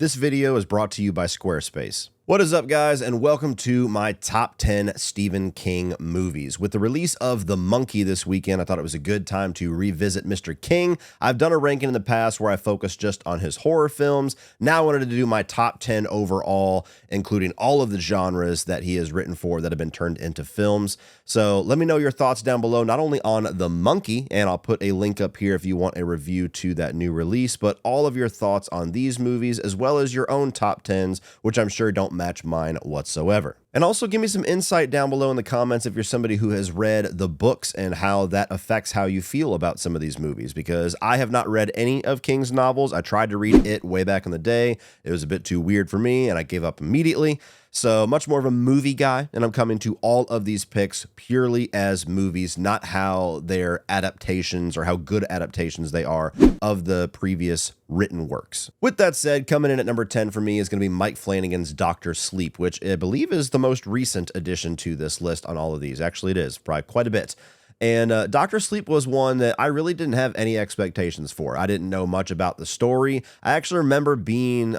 This video is brought to you by Squarespace. What is up, guys, and welcome to my top 10 Stephen King movies. With the release of The Monkey this weekend, I thought it was a good time to revisit Mr. King. I've done a ranking in the past where I focused just on his horror films. Now I wanted to do my top 10 overall, including all of the genres that he has written for that have been turned into films. So let me know your thoughts down below, not only on The Monkey, and I'll put a link up here if you want a review to that new release, but all of your thoughts on these movies, as well as your own top 10s, which I'm sure don't match mine whatsoever. And also give me some insight down below in the comments if you're somebody who has read the books and how that affects how you feel about some of these movies, because I have not read any of King's novels. I tried to read it way back in the day. It was a bit too weird for me and I gave up immediately. So much more of a movie guy, and I'm coming to all of these picks purely as movies, not how they're adaptations or how good adaptations they are of the previous written works. With that said, coming in at number 10 for me is going to be Mike Flanagan's Dr. Sleep, which I believe is the most recent addition to this list on all of these. Actually, it is probably quite a bit. And Dr. Sleep was one that I really didn't have any expectations for. I didn't know much about the story. I actually remember being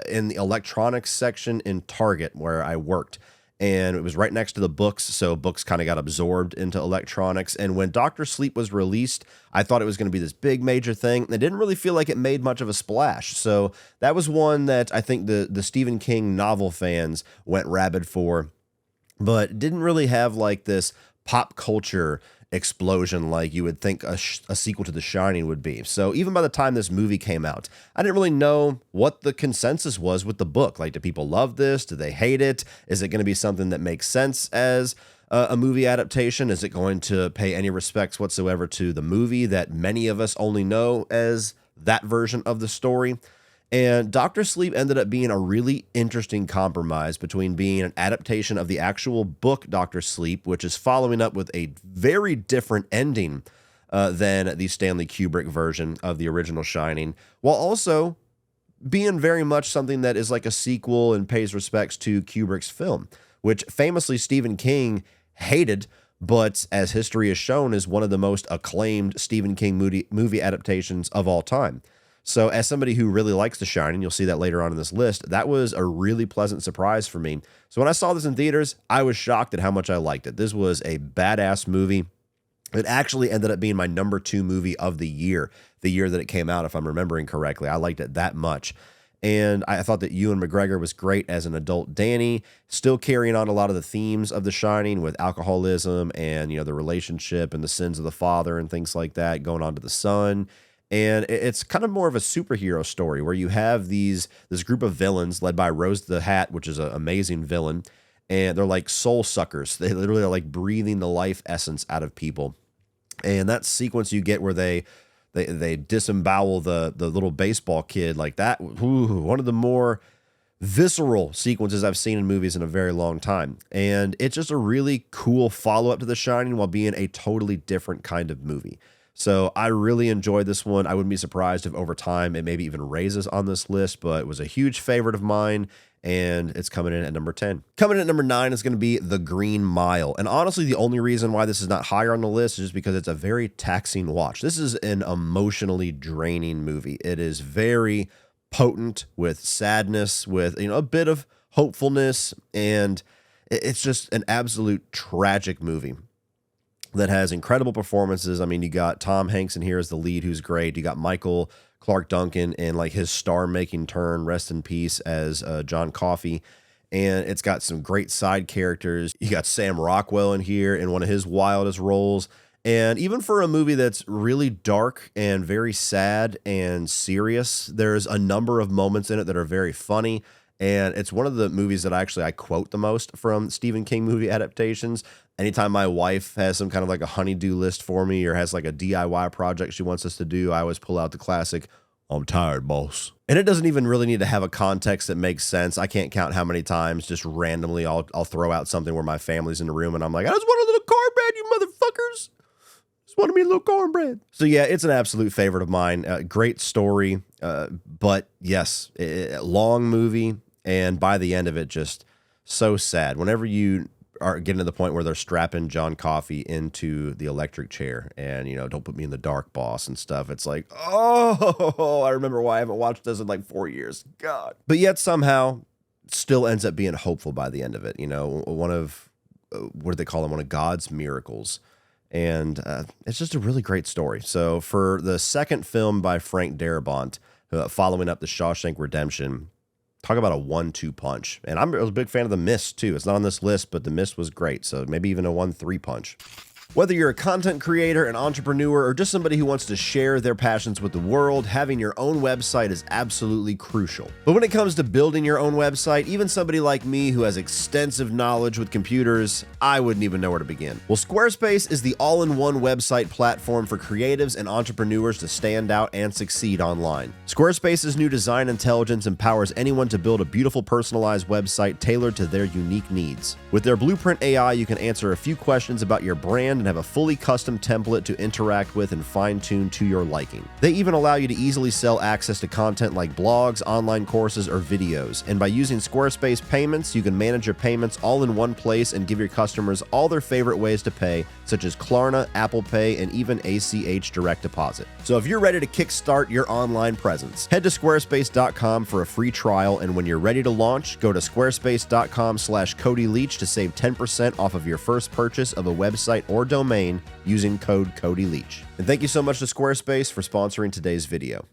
in the electronics section in Target where I worked. And it was right next to the books, so books kind of got absorbed into electronics. And when Dr. Sleep was released, I thought it was going to be this big major thing. And I didn't really feel like it made much of a splash. So that was one that I think the Stephen King novel fans went rabid for, but didn't really have like this pop culture explosion like you would think a sequel to The Shining would be. So even by the time this movie came out, I didn't really know what the consensus was with the book. Like, do people love this? Do they hate it? Is it going to be something that makes sense as a movie adaptation? Is it going to pay any respects whatsoever to the movie that many of us only know as that version of the story? And Dr. Sleep ended up being a really interesting compromise between being an adaptation of the actual book Dr. Sleep, which is following up with a very different ending than the Stanley Kubrick version of the original Shining, while also being very much something that is like a sequel and pays respects to Kubrick's film, which famously Stephen King hated, but as history has shown is one of the most acclaimed Stephen King movie adaptations of all time. So as somebody who really likes The Shining, you'll see that later on in this list, that was a really pleasant surprise for me. So when I saw this in theaters, I was shocked at how much I liked it. This was a badass movie. It actually ended up being my number 2 movie of the year that it came out, if I'm remembering correctly. I liked it that much. And I thought that Ewan McGregor was great as an adult Danny, still carrying on a lot of the themes of The Shining with alcoholism and, you know, the relationship and the sins of the father and things like that going on to the son. And it's kind of more of a superhero story where you have this group of villains led by Rose the Hat, which is an amazing villain. And they're like soul suckers. They literally are like breathing the life essence out of people. And that sequence you get where they disembowel the little baseball kid like that. Ooh, one of the more visceral sequences I've seen in movies in a very long time. And it's just a really cool follow-up to The Shining while being a totally different kind of movie. So I really enjoyed this one. I wouldn't be surprised if over time it maybe even raises on this list, but it was a huge favorite of mine, and it's coming in at number 10. Coming in at number 9 is going to be The Green Mile. And honestly, the only reason why this is not higher on the list is just because it's a very taxing watch. This is an emotionally draining movie. It is very potent with sadness, with, you know, a bit of hopefulness, and it's just an absolute tragic movie that has incredible performances. I mean, you got Tom Hanks in here as the lead, who's great. You got Michael Clark Duncan in like his star-making turn, rest in peace, as John Coffey. And it's got some great side characters. You got Sam Rockwell in here in one of his wildest roles. And even for a movie that's really dark and very sad and serious, there's a number of moments in it that are very funny. And it's one of the movies that I quote the most from Stephen King movie adaptations. Anytime my wife has some kind of like a honey-do list for me or has like a DIY project she wants us to do, I always pull out the classic, "I'm tired, boss." And it doesn't even really need to have a context that makes sense. I can't count how many times just randomly I'll throw out something where my family's in the room and I'm like, "I just want a little cornbread, you motherfuckers. Just wanted me a little cornbread." So yeah, it's an absolute favorite of mine. Great story, but yes, long movie. And by the end of it, just so sad. Whenever you are getting to the point where they're strapping John Coffey into the electric chair and, don't put me in the dark, boss, and stuff. It's like, oh, I remember why I haven't watched this in like 4 years. God. But yet somehow still ends up being hopeful by the end of it. One of, what do they call them? One of God's miracles. And it's just a really great story. So for the second film by Frank Darabont, following up the Shawshank Redemption, talk about a 1-2 punch. And I was a big fan of The Mist, too. It's not on this list, but The Mist was great. So maybe even a 1-3 punch. Whether you're a content creator, an entrepreneur, or just somebody who wants to share their passions with the world, having your own website is absolutely crucial. But when it comes to building your own website, even somebody like me who has extensive knowledge with computers, I wouldn't even know where to begin. Well, Squarespace is the all-in-one website platform for creatives and entrepreneurs to stand out and succeed online. Squarespace's new design intelligence empowers anyone to build a beautiful personalized website tailored to their unique needs. With their Blueprint AI, you can answer a few questions about your brand and have a fully custom template to interact with and fine-tune to your liking. They even allow you to easily sell access to content like blogs, online courses, or videos. And by using Squarespace Payments, you can manage your payments all in one place and give your customers all their favorite ways to pay, such as Klarna, Apple Pay, and even ACH Direct Deposit. So if you're ready to kickstart your online presence, head to squarespace.com for a free trial, and when you're ready to launch, go to squarespace.com/Cody Leach to save 10% off of your first purchase of a website or domain using code Cody Leach. And thank you so much to Squarespace for sponsoring today's video.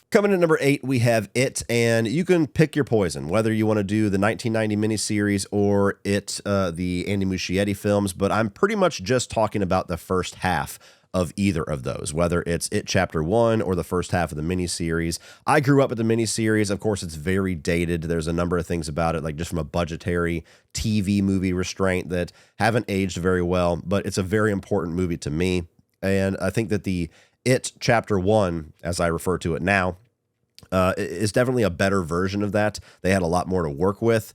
Coming in number 8, we have It, and you can pick your poison, whether you want to do the 1990 miniseries or the Andy Muschietti films, but I'm pretty much just talking about the first half of either of those, whether it's It Chapter 1 or the first half of the miniseries. I grew up with the miniseries. Of course, it's very dated. There's a number of things about it, like just from a budgetary TV movie restraint that haven't aged very well, but it's a very important movie to me. And I think that the It Chapter 1, as I refer to it now, is definitely a better version of that. They had a lot more to work with.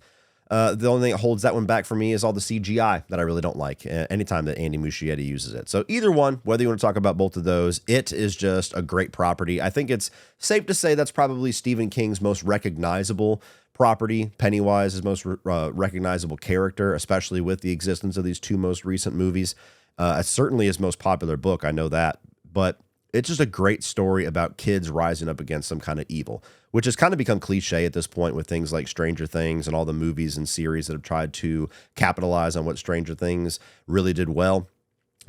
The only thing that holds that one back for me is all the CGI that I really don't like anytime that Andy Muschietti uses it. So either one, whether you want to talk about both of those, It is just a great property. I think it's safe to say that's probably Stephen King's most recognizable property. Pennywise is most recognizable character, especially with the existence of these two most recent movies. Certainly his most popular book, I know that. But it's just a great story about kids rising up against some kind of evil, which has kind of become cliche at this point with things like Stranger Things and all the movies and series that have tried to capitalize on what Stranger Things really did well.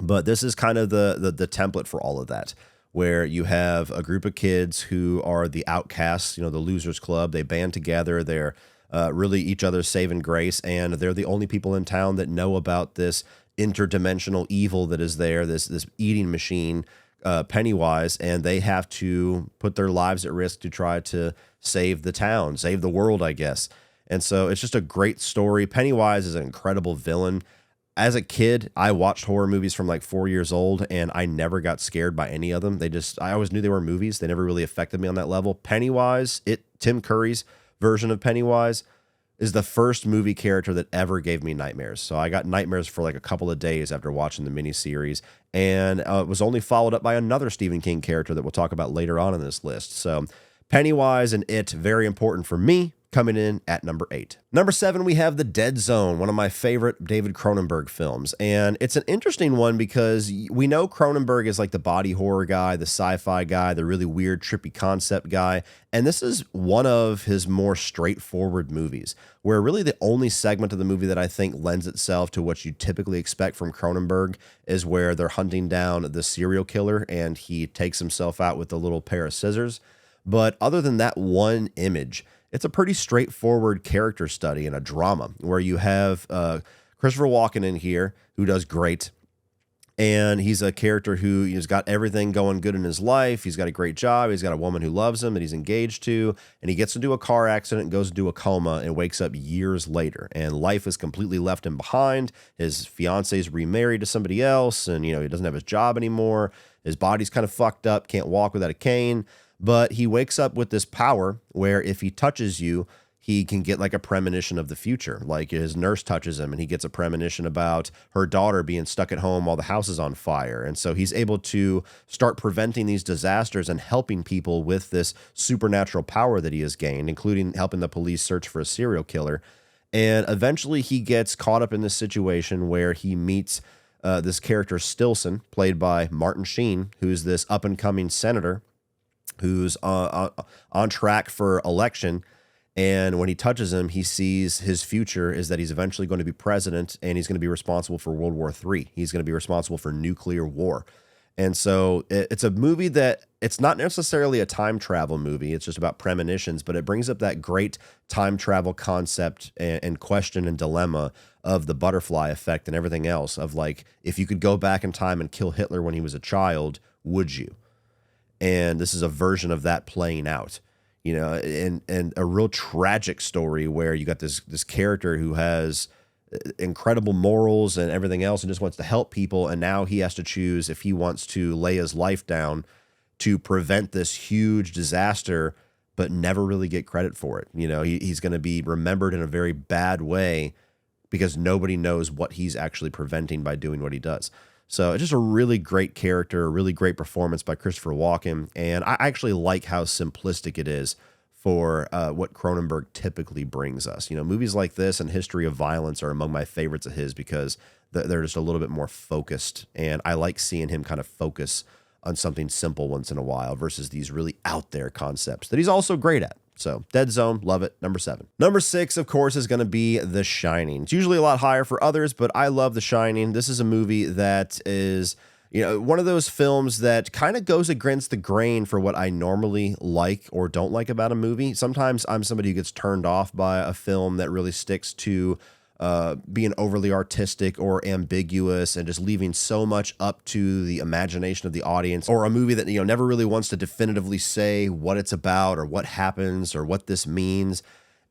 But this is kind of the template for all of that, where you have a group of kids who are the outcasts, the losers club. They band together. They're really each other's saving grace, and they're the only people in town that know about this interdimensional evil that is there, this eating machine, Pennywise, and they have to put their lives at risk to try to save the town, save the world, I guess. And so it's just a great story. Pennywise is an incredible villain. As a kid, I watched horror movies from like 4 years old, and I never got scared by any of them. I always knew they were movies. They never really affected me on that level. Pennywise, Tim Curry's version of Pennywise, is the first movie character that ever gave me nightmares. So I got nightmares for like a couple of days after watching the miniseries, and it was only followed up by another Stephen King character that we'll talk about later on in this list. So Pennywise and It, very important for me, coming in at number 8. Number 7, we have The Dead Zone, one of my favorite David Cronenberg films. And it's an interesting one because we know Cronenberg is like the body horror guy, the sci-fi guy, the really weird, trippy concept guy. And this is one of his more straightforward movies, where really the only segment of the movie that I think lends itself to what you typically expect from Cronenberg is where they're hunting down the serial killer and he takes himself out with a little pair of scissors. But other than that one image, it's a pretty straightforward character study and a drama where you have Christopher Walken in here, who does great. And he's a character who has got everything going good in his life. He's got a great job. He's got a woman who loves him that he's engaged to. And he gets into a car accident and goes into a coma and wakes up years later. And life has completely left him behind. His fiance's remarried to somebody else. And, he doesn't have his job anymore. His body's kind of fucked up. Can't walk without a cane. But he wakes up with this power where if he touches you, he can get like a premonition of the future. Like his nurse touches him and he gets a premonition about her daughter being stuck at home while the house is on fire. And so he's able to start preventing these disasters and helping people with this supernatural power that he has gained, including helping the police search for a serial killer. And eventually he gets caught up in this situation where he meets this character Stilson, played by Martin Sheen, who's this up-and-coming senator who's on track for election. And when he touches him, he sees his future is that he's eventually going to be president, and he's going to be responsible for World War III. He's going to be responsible for nuclear war. And so it's a movie that it's not necessarily a time travel movie. It's just about premonitions, but it brings up that great time travel concept and question and dilemma of the butterfly effect and everything else of like, if you could go back in time and kill Hitler when he was a child, would you? And this is a version of that playing out, you know, and a real tragic story where you got this character who has incredible morals and everything else and just wants to help people, and now he has to choose if he wants to lay his life down to prevent this huge disaster but never really get credit for it. You know, he's going to be remembered in a very bad way because nobody knows what he's actually preventing by doing what he does. So it's just a really great character, a really great performance by Christopher Walken, and I actually like how simplistic it is for what Cronenberg typically brings us. You know, movies like this and History of Violence are among my favorites of his because they're just a little bit more focused, and I like seeing him kind of focus on something simple once in a while versus these really out there concepts that he's also great at. So Dead Zone, love it. Number 7. Number 6, of course, is going to be The Shining. It's usually a lot higher for others, but I love The Shining. This is a movie that is, you know, one of those films that kind of goes against the grain for what I normally like or don't like about a movie. Sometimes I'm somebody who gets turned off by a film that really sticks to being overly artistic or ambiguous and just leaving so much up to the imagination of the audience, or a movie that, you know, never really wants to definitively say what it's about or what happens or what this means.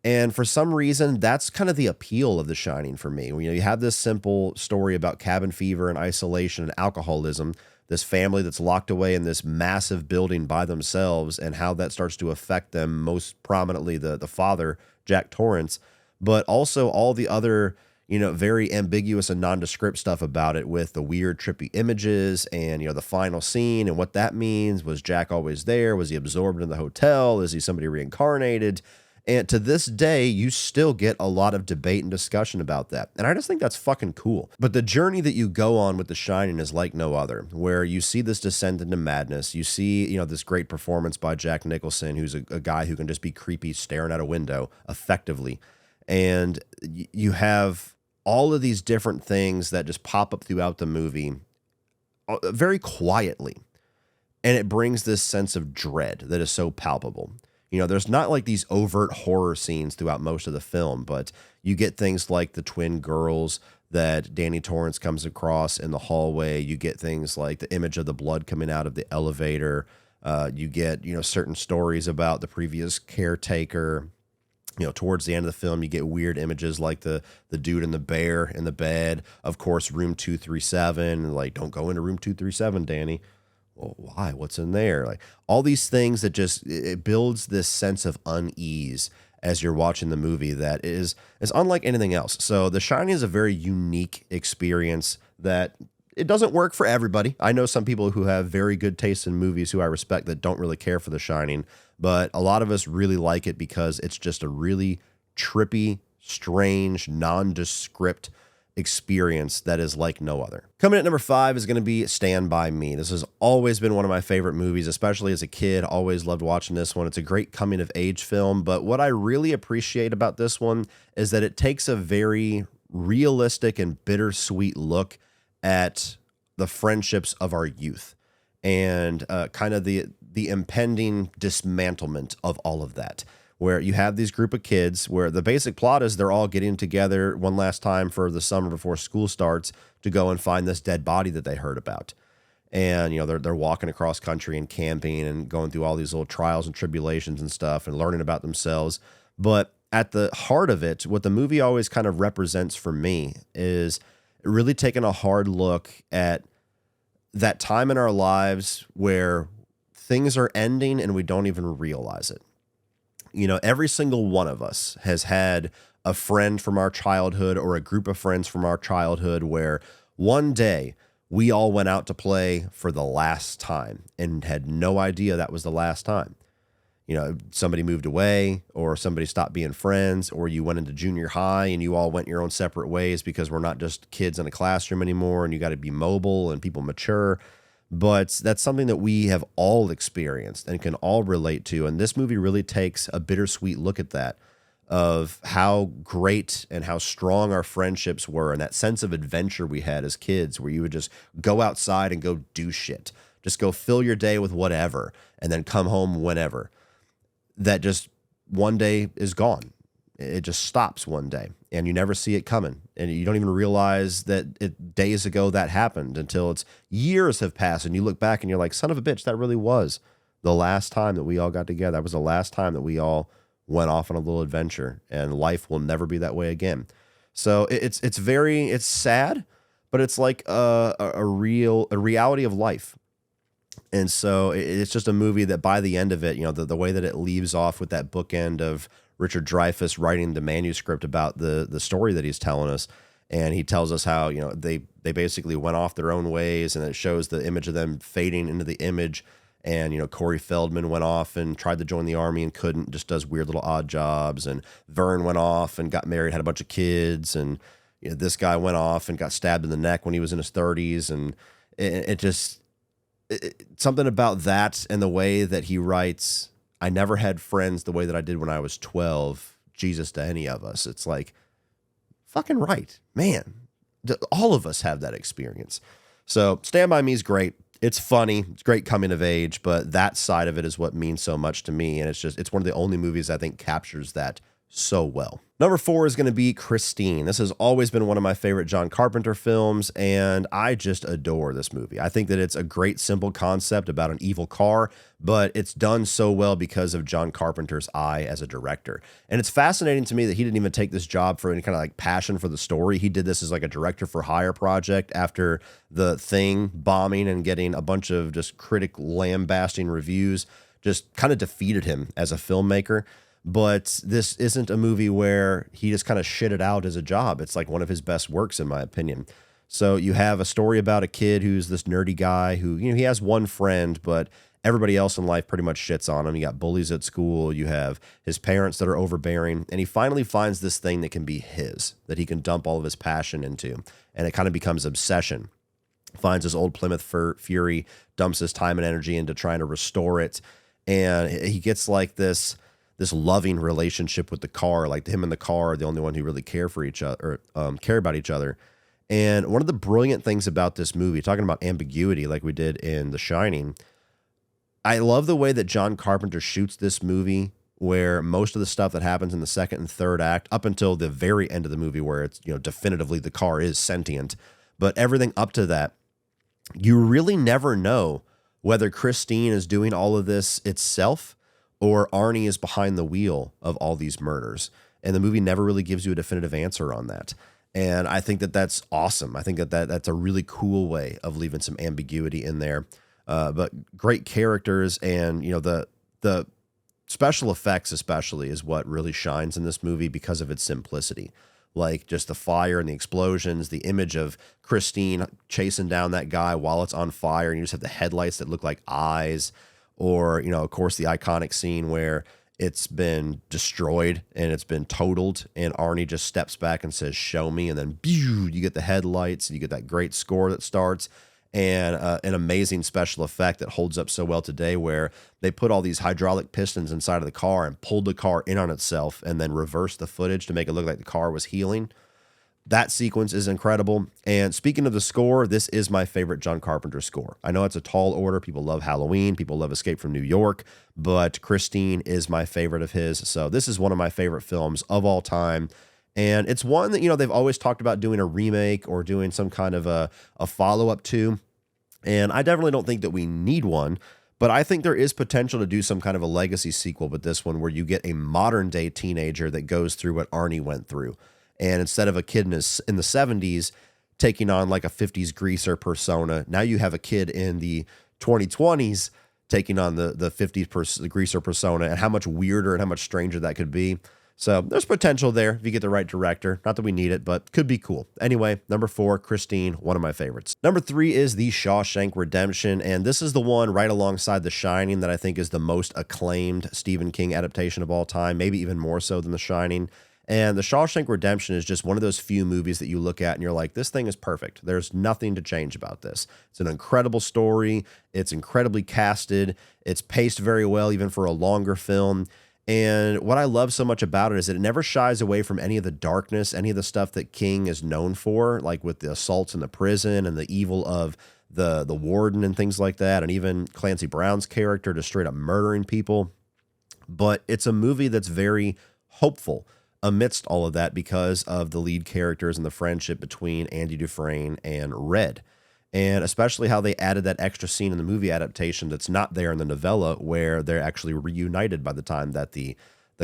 And for some reason, that's kind of the appeal of The Shining for me. You know, you have this simple story about cabin fever and isolation and alcoholism, this family that's locked away in this massive building by themselves, and how that starts to affect them, most prominently the father, Jack Torrance, but also all the other, you know, very ambiguous and nondescript stuff about it with the weird, trippy images and, you know, the final scene and what that means. Was Jack always there? Was he absorbed in the hotel? Is he somebody reincarnated? And to this day, you still get a lot of debate and discussion about that. And I just think that's fucking cool. But the journey that you go on with The Shining is like no other, where you see this descent into madness. You see, you know, this great performance by Jack Nicholson, who's a guy who can just be creepy staring out a window effectively. And you have all of these different things that just pop up throughout the movie very quietly. And it brings this sense of dread that is so palpable. You know, there's not like these overt horror scenes throughout most of the film, but you get things like the twin girls that Danny Torrance comes across in the hallway. You get things like the image of the blood coming out of the elevator. You get, you know, certain stories about the previous caretaker. You know, towards the end of the film, you get weird images like the dude and the bear in the bed. Of course, room 237. Like, don't go into room 237, Danny. Well, why? What's in there? Like all these things that just, it builds this sense of unease as you're watching the movie that is unlike anything else. So The Shining is a very unique experience that it doesn't work for everybody. I know some people who have very good taste in movies who I respect that don't really care for The Shining, but a lot of us really like it because it's just a really trippy, strange, nondescript experience that is like no other. Coming at number 5 is going to be Stand By Me. This has always been one of my favorite movies, especially as a kid. Always loved watching this one. It's a great coming of age film, but what I really appreciate about this one is that it takes a very realistic and bittersweet look at the friendships of our youth and kind of the impending dismantlement of all of that, where you have these group of kids where the basic plot is they're all getting together one last time for the summer before school starts to go and find this dead body that they heard about. And, you know, they're walking across country and camping and going through all these little trials and tribulations and stuff and learning about themselves. But at the heart of it, what the movie always kind of represents for me is really taking a hard look at that time in our lives where things are ending and we don't even realize it. You know, every single one of us has had a friend from our childhood or a group of friends from our childhood where one day we all went out to play for the last time and had no idea that was the last time. somebody moved away or somebody stopped being friends, or you went into junior high and you all went your own separate ways because we're not just kids in a classroom anymore and you got to be mobile and people mature. But that's something that we have all experienced and can all relate to. And this movie really takes a bittersweet look at that, of how great and how strong our friendships were and that sense of adventure we had as kids, where you would just go outside and go do shit. Just go fill your day with whatever and then come home whenever. That just one day is gone. It just stops one day and you never see it coming. And you don't even realize that days ago that happened until it's years have passed and you look back and you're like, son of a bitch, that really was the last time that we all got together. That was the last time that we all went off on a little adventure, and life will never be that way again. So it's sad, but it's like a reality of life. And so it's just a movie that by the end of it, the way that it leaves off with that bookend of Richard Dreyfuss writing the manuscript about the story that he's telling us. And he tells us how, they basically went off their own ways, and it shows the image of them fading into the image. And, Corey Feldman went off and tried to join the army and couldn't, just does weird little odd jobs. And Vern went off and got married, had a bunch of kids. And this guy went off and got stabbed in the neck when he was in his 30s. And something about that and the way that he writes, I never had friends the way that I did when I was 12, Jesus to any of us. It's like, fucking right, man. All of us have that experience. So Stand By Me is great. It's funny. It's great coming of age, but that side of it is what means so much to me. And it's one of the only movies I think captures that so well. Number 4 is going to be Christine. This has always been one of my favorite John Carpenter films, and I just adore this movie. I think that it's a great, simple concept about an evil car, but it's done so well because of John Carpenter's eye as a director. And it's fascinating to me that he didn't even take this job for any kind of like passion for the story. He did this as like a director for hire project after The Thing bombing and getting a bunch of just critic lambasting reviews just kind of defeated him as a filmmaker. But this isn't a movie where he just kind of shit it out as a job. It's like one of his best works, in my opinion. So you have a story about a kid who's this nerdy guy who, he has one friend, but everybody else in life pretty much shits on him. You got bullies at school. You have his parents that are overbearing. And he finally finds this thing that can be his, that he can dump all of his passion into. And it kind of becomes obsession. Finds his old Plymouth Fury, dumps his time and energy into trying to restore it. And he gets like this loving relationship with the car. Like him and the car are the only one who really care for each other, or care about each other. And one of the brilliant things about this movie, talking about ambiguity like we did in The Shining, I love the way that John Carpenter shoots this movie, where most of the stuff that happens in the second and third act, up until the very end of the movie where it's, definitively the car is sentient, but everything up to that, you really never know whether Christine is doing all of this itself or Arnie is behind the wheel of all these murders. And the movie never really gives you a definitive answer on that. And I think that that's awesome. I think that's a really cool way of leaving some ambiguity in there. But great characters, and, the special effects especially is what really shines in this movie because of its simplicity. Like just the fire and the explosions, the image of Christine chasing down that guy while it's on fire, and you just have the headlights that look like eyes. Or, of course, the iconic scene where it's been destroyed and it's been totaled, and Arnie just steps back and says, "Show me." And then you get the headlights and you get that great score that starts, and an amazing special effect that holds up so well today, where they put all these hydraulic pistons inside of the car and pulled the car in on itself and then reversed the footage to make it look like the car was healing. That sequence is incredible. And speaking of the score, this is my favorite John Carpenter score. I know it's a tall order. People love Halloween. People love Escape from New York. But Christine is my favorite of his. So this is one of my favorite films of all time. And it's one that, they've always talked about doing a remake or doing some kind of a follow-up to. And I definitely don't think that we need one. But I think there is potential to do some kind of a legacy sequel with this one, where you get a modern-day teenager that goes through what Arnie went through. And instead of a kid in the 70s taking on like a 50s greaser persona, now you have a kid in the 2020s taking on the 50s greaser persona, and how much weirder and how much stranger that could be. So there's potential there if you get the right director. Not that we need it, but could be cool. Anyway, number 4, Christine, one of my favorites. Number 3 is The Shawshank Redemption, and this is the one right alongside The Shining that I think is the most acclaimed Stephen King adaptation of all time, maybe even more so than The Shining. And The Shawshank Redemption is just one of those few movies that you look at and you're like, this thing is perfect. There's nothing to change about this. It's an incredible story. It's incredibly casted. It's paced very well, even for a longer film. And what I love so much about it is that it never shies away from any of the darkness, any of the stuff that King is known for, like with the assaults in the prison and the evil of the warden and things like that, and even Clancy Brown's character just straight up murdering people. But it's a movie that's very hopeful amidst all of that because of the lead characters and the friendship between Andy Dufresne and Red. And especially how they added that extra scene in the movie adaptation that's not there in the novella, where they're actually reunited by the time that the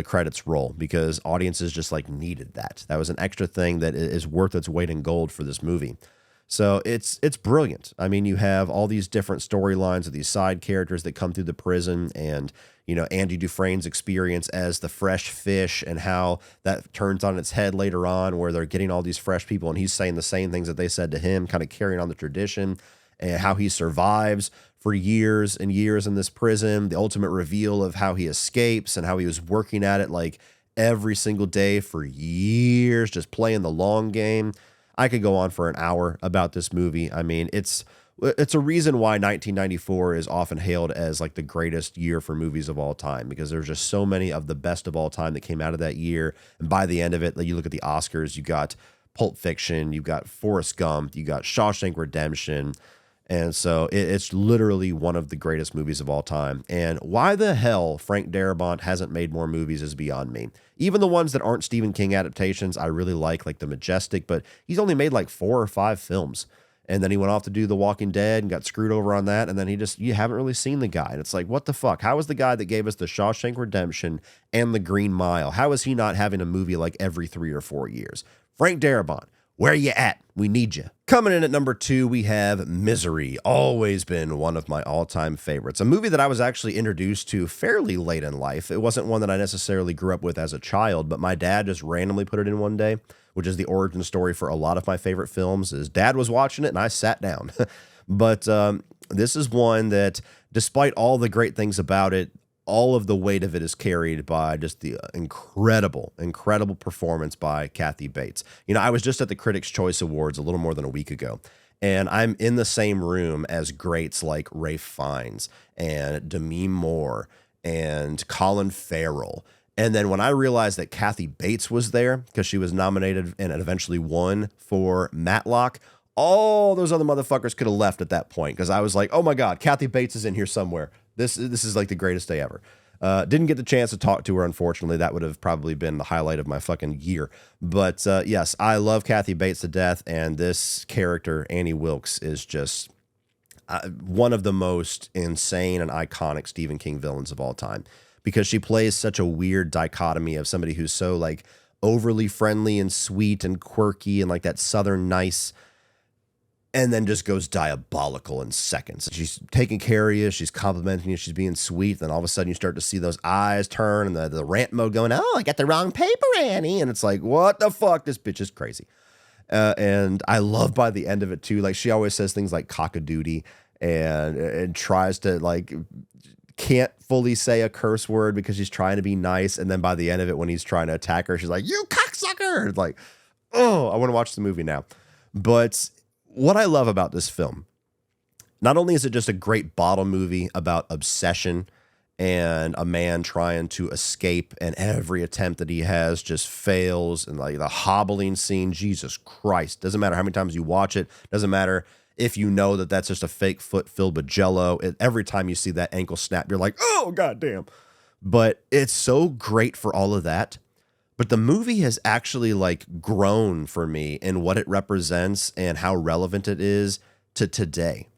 credits roll, because audiences just like needed that. That was an extra thing that is worth its weight in gold for this movie. So it's brilliant. I mean, you have all these different storylines of these side characters that come through the prison, and Andy Dufresne's experience as the fresh fish and how that turns on its head later on, where they're getting all these fresh people and he's saying the same things that they said to him, kind of carrying on the tradition, and how he survives for years and years in this prison. The ultimate reveal of how he escapes and how he was working at it like every single day for years, just playing the long game. I could go on for an hour about this movie. I mean, it's a reason why 1994 is often hailed as like the greatest year for movies of all time, because there's just so many of the best of all time that came out of that year. And by the end of it, like, you look at the Oscars, you got Pulp Fiction, you got Forrest Gump, you got Shawshank Redemption. And so it's literally one of the greatest movies of all time. And why the hell Frank Darabont hasn't made more movies is beyond me. Even the ones that aren't Stephen King adaptations, I really like The Majestic, but he's only made like 4 or 5 films. And then he went off to do The Walking Dead and got screwed over on that. And then you haven't really seen the guy. And it's like, what the fuck? How is the guy that gave us The Shawshank Redemption and The Green Mile, how is he not having a movie like every 3 or 4 years? Frank Darabont, where you at? We need you. Coming in at number 2, we have Misery. Always been one of my all-time favorites. A movie that I was actually introduced to fairly late in life. It wasn't one that I necessarily grew up with as a child, but my dad just randomly put it in one day, which is the origin story for a lot of my favorite films. His dad was watching it and I sat down. But this is one that, despite all the great things about it, all of the weight of it is carried by just the incredible performance by Kathy Bates. I was just at the Critics' Choice Awards a little more than a week ago, and I'm in the same room as greats like Ralph Fiennes and Demi Moore and Colin Farrell. And then when I realized that Kathy Bates was there, because she was nominated and eventually won for Matlock, all those other motherfuckers could have left at that point, because I was like, oh my God, Kathy Bates is in here somewhere. This is like the greatest day ever. Didn't get the chance to talk to her, unfortunately. That would have probably been the highlight of my fucking year. But yes, I love Kathy Bates to death, and this character, Annie Wilkes, is just one of the most insane and iconic Stephen King villains of all time, because she plays such a weird dichotomy of somebody who's so like overly friendly and sweet and quirky and like that Southern nice, and then just goes diabolical in seconds. She's taking care of you. She's complimenting you. She's being sweet. Then all of a sudden you start to see those eyes turn and the rant mode going, oh, I got the wrong paper, Annie. And it's like, what the fuck? This bitch is crazy. And I love by the end of it too, like she always says things like cock-a-doodie and tries to like, can't fully say a curse word because she's trying to be nice. And then by the end of it, when he's trying to attack her, she's like, you cocksucker. It's like, oh, I want to watch the movie now. But what I love about this film, not only is it just a great bottle movie about obsession and a man trying to escape, and every attempt that he has just fails, and like the hobbling scene, Jesus Christ, doesn't matter how many times you watch it, doesn't matter if you know that that's just a fake foot filled with jello, every time you see that ankle snap, you're like, oh, goddamn. But it's so great for all of that. But the movie has actually like grown for me in what it represents and how relevant it is to today.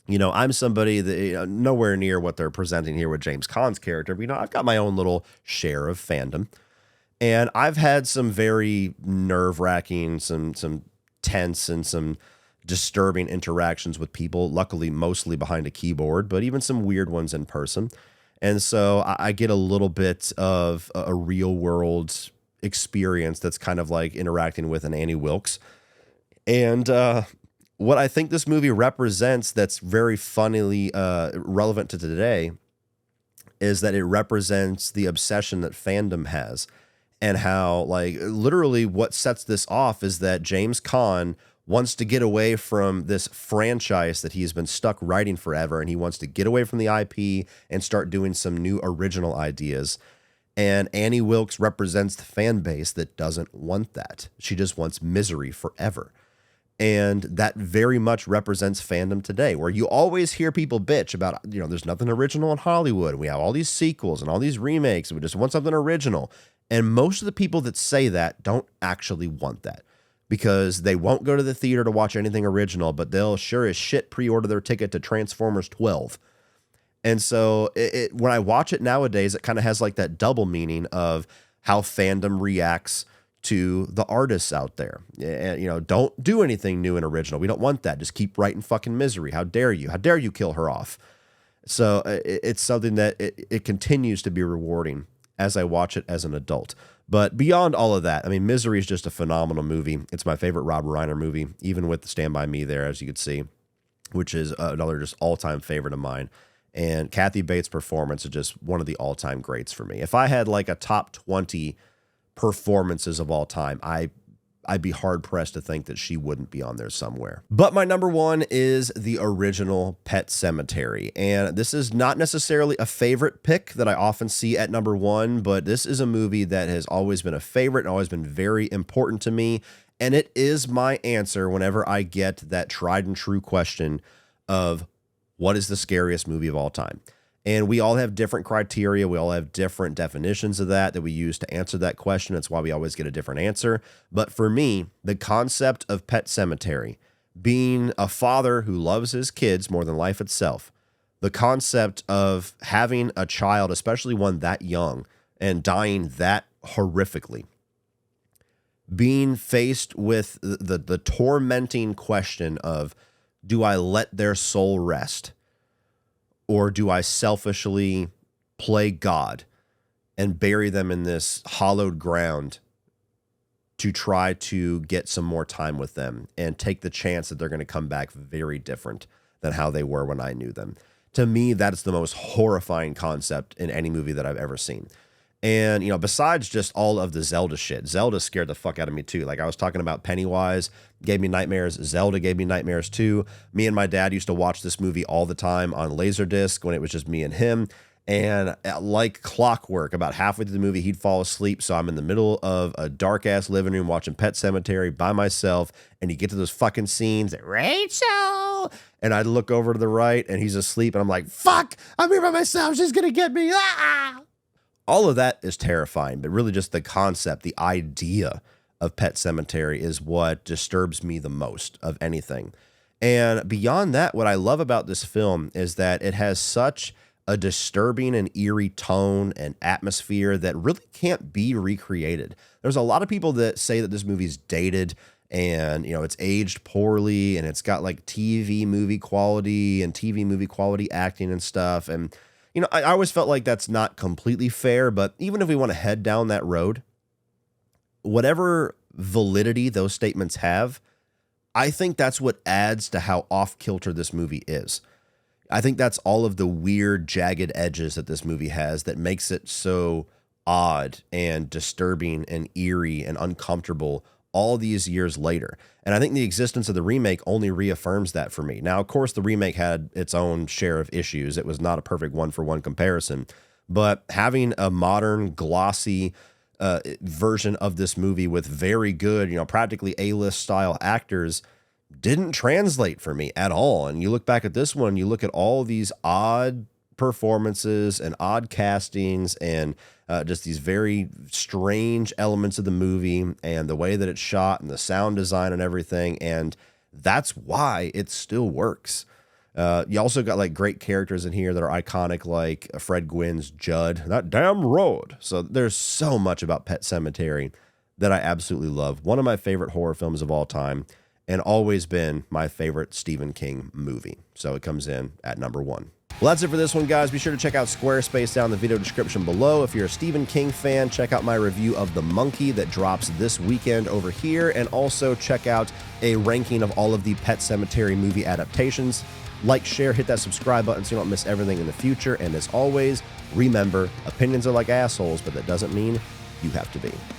I'm somebody that nowhere near what they're presenting here with James Caan's character, but I've got my own little share of fandom, and I've had some very nerve-wracking, some tense and some disturbing interactions with people, luckily mostly behind a keyboard, but even some weird ones in person. And so I get a little bit of a real world experience that's kind of like interacting with an Annie Wilkes. And what I think this movie represents that's very funnily relevant to today is that it represents the obsession that fandom has, and how, like, literally what sets this off is that James Caan wants to get away from this franchise that he's been stuck writing forever, and he wants to get away from the IP and start doing some new original ideas. And Annie Wilkes represents the fan base that doesn't want that. She just wants misery forever. And that very much represents fandom today, where you always hear people bitch about, there's nothing original in Hollywood. We have all these sequels and all these remakes. We just want something original. And most of the people that say that don't actually want that, because they won't go to the theater to watch anything original, but they'll sure as shit pre-order their ticket to Transformers 12. And so when I watch it nowadays, it kind of has like that double meaning of how fandom reacts to the artists out there. And, don't do anything new and original. We don't want that. Just keep writing fucking misery. How dare you? How dare you kill her off? So it's something that it continues to be rewarding as I watch it as an adult. But beyond all of that, I mean, Misery is just a phenomenal movie. It's my favorite Rob Reiner movie, even with Stand By Me there, as you could see, which is another just all-time favorite of mine. And Kathy Bates' performance is just one of the all-time greats for me. If I had like a top 20 performances of all time, I'd be hard-pressed to think that she wouldn't be on there somewhere. But my number one is the original Pet Sematary. And this is not necessarily a favorite pick that I often see at number one, but this is a movie that has always been a favorite and always been very important to me. And it is my answer whenever I get that tried and true question of what is the scariest movie of all time? And we all have different criteria. We all have different definitions of that we use to answer that question. That's why we always get a different answer. But for me, the concept of Pet Sematary, being a father who loves his kids more than life itself, the concept of having a child, especially one that young, and dying that horrifically, being faced with the tormenting question of, do I let their soul rest? Or do I selfishly play God and bury them in this hallowed ground to try to get some more time with them and take the chance that they're going to come back very different than how they were when I knew them? To me, that's the most horrifying concept in any movie that I've ever seen. And, besides just all of the Zelda shit, Zelda scared the fuck out of me too. Like I was talking about, Pennywise gave me nightmares. Zelda gave me nightmares too. Me and my dad used to watch this movie all the time on Laserdisc when it was just me and him. And like clockwork, about halfway through the movie, he'd fall asleep. So I'm in the middle of a dark ass living room watching Pet Sematary by myself. And you get to those fucking scenes, Rachel, and I'd look over to the right and he's asleep. And I'm like, fuck, I'm here by myself. She's going to get me. Ah! All of that is terrifying, but really just the concept, the idea of Pet Sematary is what disturbs me the most of anything. And beyond that, what I love about this film is that it has such a disturbing and eerie tone and atmosphere that really can't be recreated. There's a lot of people that say that this movie's dated and, it's aged poorly and it's got like TV movie quality and TV movie quality acting and stuff. And I always felt like that's not completely fair, but even if we want to head down that road, whatever validity those statements have, I think that's what adds to how off-kilter this movie is. I think that's all of the weird, jagged edges that this movie has that makes it so odd and disturbing and eerie and uncomfortable all these years later. And I think the existence of the remake only reaffirms that for me. Now, of course, the remake had its own share of issues. It was not a perfect one-for-one comparison. But having a modern, glossy version of this movie with very good, practically A-list style actors didn't translate for me at all. And you look back at this one, you look at all these odd performances and odd castings and just these very strange elements of the movie and the way that it's shot and the sound design and everything. And that's why it still works. You also got like great characters in here that are iconic, like Fred Gwynn's Judd, that damn road. So there's so much about Pet Sematary that I absolutely love. One of my favorite horror films of all time and always been my favorite Stephen King movie. So it comes in at number one. Well, that's it for this one, guys. Be sure to check out Squarespace down in the video description below. If you're a Stephen King fan, check out my review of The Monkey that drops this weekend over here, and also check out a ranking of all of the Pet Sematary movie adaptations. Like, share, hit that subscribe button so you don't miss everything in the future. And as always, remember, opinions are like assholes, but that doesn't mean you have to be.